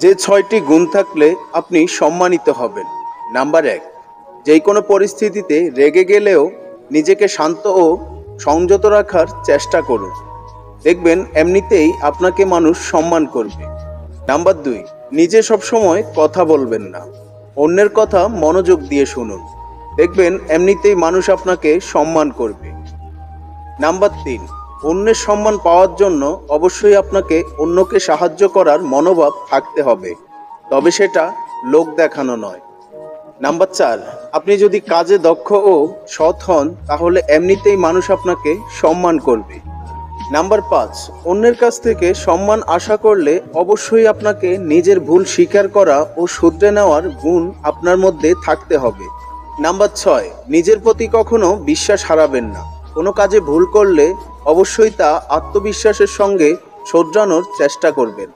যে ৬টি গুণ থাকলে আপনি সম্মানিত হবেন। নাম্বার ১, যে কোনো পরিস্থিতিতে রেগে গেলেও নিজেকে শান্ত ও সংযত রাখার চেষ্টা করুন। দেখবেন এমনিতেই আপনাকে মানুষ সম্মান করবে। নাম্বার ২, নিজে সবসময় কথা বলবেন না, অন্যের কথা মনোযোগ দিয়ে শুনুন। দেখবেন এমনিতেই মানুষ আপনাকে সম্মান করবে। নাম্বার ৩, অন্যের সম্মান পাওয়ার জন্য অবশ্যই আপনাকে অন্যকে সাহায্য করার মনোভাব থাকতে হবে, তবে সেটা লোক দেখানো নয়। নাম্বার ৪, আপনি যদি কাজে দক্ষ ও সৎ হন তাহলে এমনিতেই মানুষ আপনাকে সম্মান করবে। নাম্বার ৫, অন্যের কাছ থেকে সম্মান আশা করলে অবশ্যই আপনাকে নিজের ভুল স্বীকার করা ও শুধরে নেওয়ার গুণ আপনার মধ্যে থাকতে হবে। নাম্বার ৬, নিজের প্রতি কখনো বিশ্বাস হারাবেন না। কোনো কাজে ভুল করলে অবশ্যই তা আত্মবিশ্বাসের সঙ্গে শোধরানোর চেষ্টা করবেন।